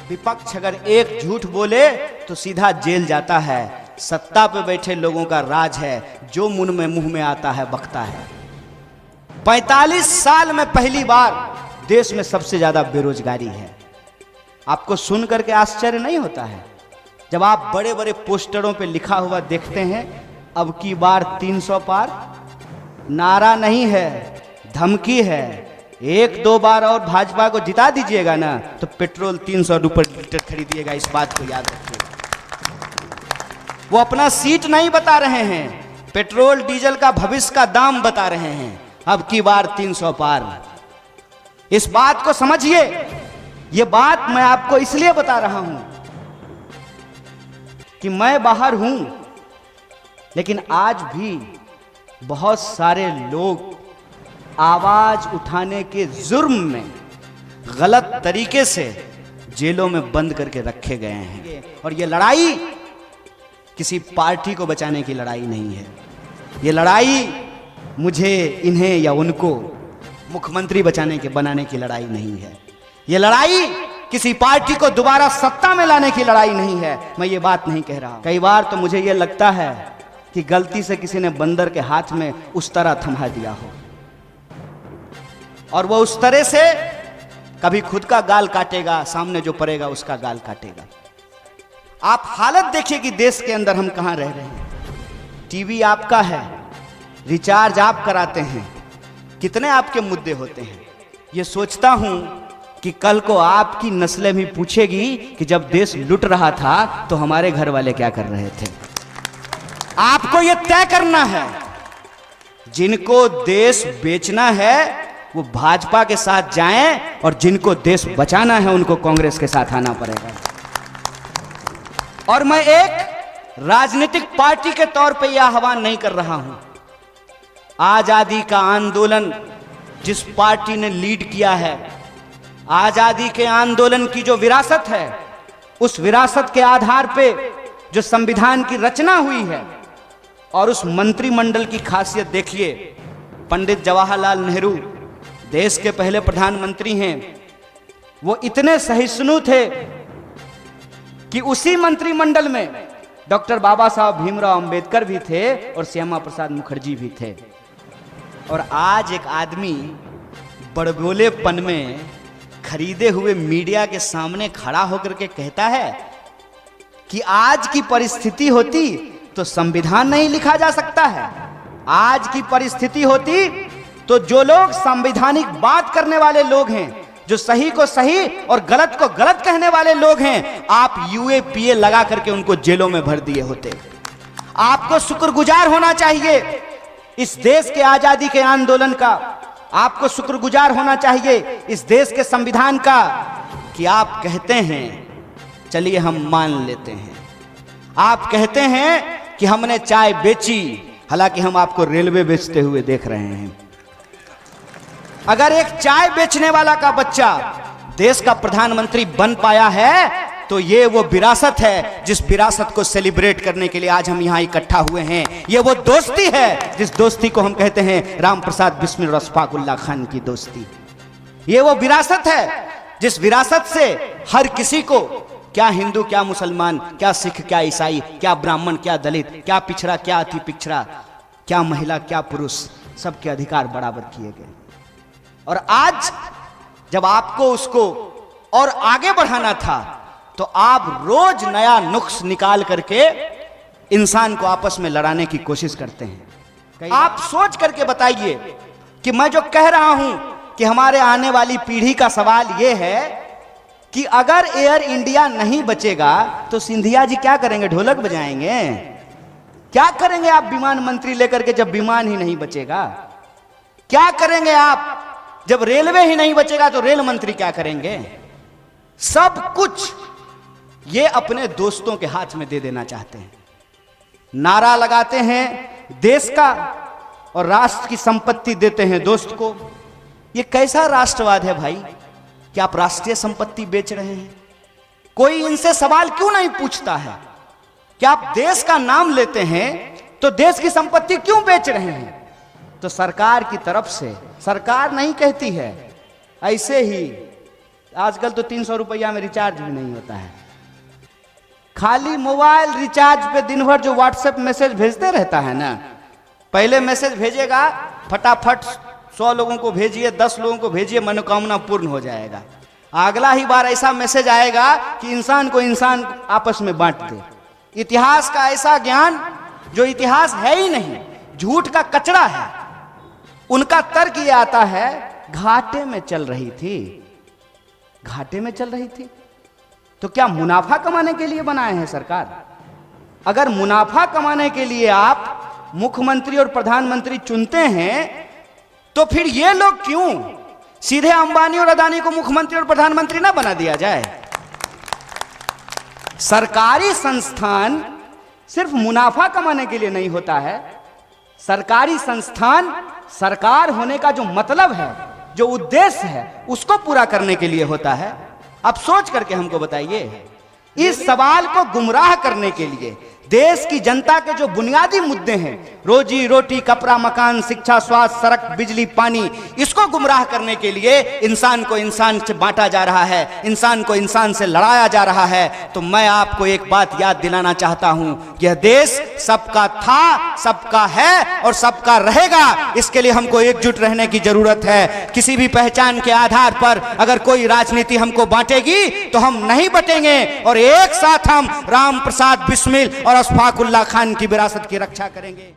विपक्ष अगर एक झूठ बोले तो सीधा जेल जाता है। सत्ता पे बैठे लोगों का राज है, जो मुंह में आता है बकता है। 45 साल में पहली बार देश में सबसे ज्यादा बेरोजगारी है। आपको सुन करके आश्चर्य नहीं होता है जब आप बड़े बड़े पोस्टरों पे लिखा हुआ देखते हैं अब की बार 300 पार? नारा नहीं है, धमकी है। 1-2 बार और भाजपा को जिता दीजिएगा ना तो पेट्रोल 300 रुपये लीटर खरीदिएगा, इस बात को याद रखिएगा। वो अपना सीट नहीं बता रहे हैं, पेट्रोल डीजल का भविष्य का दाम बता रहे हैं। अब की बार 300 पार, इस बात को समझिए। ये बात मैं आपको इसलिए बता रहा हूं कि मैं बाहर हूं, लेकिन आज भी बहुत सारे लोग आवाज उठाने के जुर्म में गलत तरीके से जेलों में बंद करके रखे गए हैं। और ये लड़ाई किसी पार्टी को बचाने की लड़ाई नहीं है। ये लड़ाई मुझे, इन्हें या उनको मुख्यमंत्री बनाने की लड़ाई नहीं है। ये लड़ाई किसी पार्टी को दोबारा सत्ता में लाने की लड़ाई नहीं है। मैं ये बात नहीं कह रहा। कई बार तो मुझे ये लगता है कि गलती से किसी ने बंदर के हाथ में उस तरह थमा दिया हो और वो उस तरह से कभी खुद का गाल काटेगा, सामने जो पड़ेगा उसका गाल काटेगा। आप हालत देखिए कि देश के अंदर हम कहां रह रहे हैं। टीवी आपका है, रिचार्ज आप कराते हैं, कितने आपके मुद्दे होते हैं। ये सोचता हूं कि कल को आपकी नस्लें भी पूछेगी कि जब देश लुट रहा था तो हमारे घर वाले क्या कर रहे थे। आपको यह तय करना है। जिनको देश बेचना है वो भाजपा के साथ जाएं और जिनको देश बचाना है उनको कांग्रेस के साथ आना पड़ेगा। और मैं एक राजनीतिक पार्टी के तौर पे यह आह्वान नहीं कर रहा हूं। आजादी का आंदोलन जिस पार्टी ने लीड किया है, आजादी के आंदोलन की जो विरासत है, उस विरासत के आधार पे जो संविधान की रचना हुई है और उस मंत्रिमंडल की खासियत देखिए। पंडित जवाहरलाल नेहरू देश के पहले प्रधानमंत्री हैं। वो इतने सहिष्णु थे कि उसी मंत्रिमंडल में डॉक्टर बाबा साहब भीमराव अंबेडकर भी थे और श्यामा प्रसाद मुखर्जी भी थे। और आज एक आदमी बड़बोलेपन में खरीदे हुए मीडिया के सामने खड़ा होकर के कहता है कि आज की परिस्थिति होती तो संविधान नहीं लिखा जा सकता है। आज की परिस्थिति होती तो जो लोग संवैधानिक बात करने वाले लोग हैं, जो सही को सही और गलत को गलत कहने वाले लोग हैं, आप यूएपीए लगा करके उनको जेलों में भर दिए होते। आपको शुक्रगुजार होना चाहिए इस देश के आजादी के आंदोलन का। आपको शुक्रगुजार होना चाहिए इस देश के संविधान का कि आप कहते हैं, चलिए हम मान लेते हैं, आप कहते हैं कि हमने चाय बेची, हालांकि हम आपको रेलवे बेचते हुए देख रहे हैं। अगर एक चाय बेचने वाला का बच्चा देश का प्रधानमंत्री बन पाया है तो ये वो विरासत है जिस विरासत को सेलिब्रेट करने के लिए आज हम यहां इकट्ठा हुए हैं। ये वो दोस्ती है जिस दोस्ती को हम कहते हैं राम प्रसाद बिस्मिल और अशफाकुल्लाह खान की दोस्ती। ये वो विरासत है जिस विरासत से हर किसी को, क्या हिंदू क्या मुसलमान, क्या सिख क्या ईसाई, क्या ब्राह्मण क्या दलित, क्या पिछड़ा क्या अति पिछड़ा, क्या महिला क्या पुरुष, सबके अधिकार बराबर किए गए। और आज जब आपको उसको और आगे बढ़ाना था तो आप रोज नया नुक्स निकाल करके इंसान को आपस में लड़ाने की कोशिश करते हैं। आप सोच करके बताइए कि मैं जो कह रहा हूं कि हमारे आने वाली पीढ़ी का सवाल यह है कि अगर एयर इंडिया नहीं बचेगा तो सिंधिया जी क्या करेंगे? ढोलक बजाएंगे? क्या करेंगे आप विमान मंत्री लेकर के जब विमान ही नहीं बचेगा? क्या करेंगे आप जब रेलवे ही नहीं बचेगा तो रेल मंत्री क्या करेंगे? सब कुछ ये अपने दोस्तों के हाथ में दे देना चाहते हैं। नारा लगाते हैं देश का और राष्ट्र की संपत्ति देते हैं दोस्त को। ये कैसा राष्ट्रवाद है भाई कि आप राष्ट्रीय संपत्ति बेच रहे हैं? कोई इनसे सवाल क्यों नहीं पूछता है कि आप देश का नाम लेते हैं तो देश की संपत्ति क्यों बेच रहे हैं? तो सरकार की तरफ से, सरकार नहीं कहती है, ऐसे ही आजकल तो 300 रुपया में रिचार्ज भी नहीं होता है। खाली मोबाइल रिचार्ज पे दिन भर जो व्हाट्सएप मैसेज भेजते रहता है ना, पहले मैसेज भेजेगा फटाफट 100 लोगों को भेजिए, 10 लोगों को भेजिए, मनोकामना पूर्ण हो जाएगा। अगला ही बार ऐसा मैसेज आएगा कि इंसान को इंसान आपस में बांट दे। इतिहास का ऐसा ज्ञान जो इतिहास है ही नहीं, झूठ का कचरा है। उनका तर्क ये आता है घाटे में चल रही थी, घाटे में चल रही थी। तो क्या मुनाफा कमाने के लिए बनाए हैं सरकार? अगर मुनाफा कमाने के लिए आप मुख्यमंत्री और प्रधानमंत्री चुनते हैं तो फिर ये लोग क्यों सीधे अंबानी और अदानी को मुख्यमंत्री और प्रधानमंत्री ना बना दिया जाए? सरकारी संस्थान सिर्फ मुनाफा कमाने के लिए नहीं होता है। सरकारी संस्थान सरकार होने का जो मतलब है, जो उद्देश्य है, उसको पूरा करने के लिए होता है। अब सोच करके हमको बताइए, इस सवाल को गुमराह करने के लिए देश की जनता के जो बुनियादी मुद्दे हैं, रोजी रोटी, कपड़ा, मकान, शिक्षा, स्वास्थ्य, सड़क, बिजली, पानी, इसको गुमराह करने के लिए इंसान को इंसान से बांटा जा रहा है, इंसान को इंसान से लड़ाया जा रहा है। तो मैं आपको एक बात याद दिलाना चाहता हूं, यह देश सबका था, सबका है और सबका रहेगा। इसके लिए हमको एकजुट रहने की जरूरत है। किसी भी पहचान के आधार पर अगर कोई राजनीति हमको बांटेगी तो हम नहीं बटेंगे और एक साथ हम राम प्रसाद बिस्मिल और अशफाकुल्लाह खान की विरासत की रक्षा करेंगे।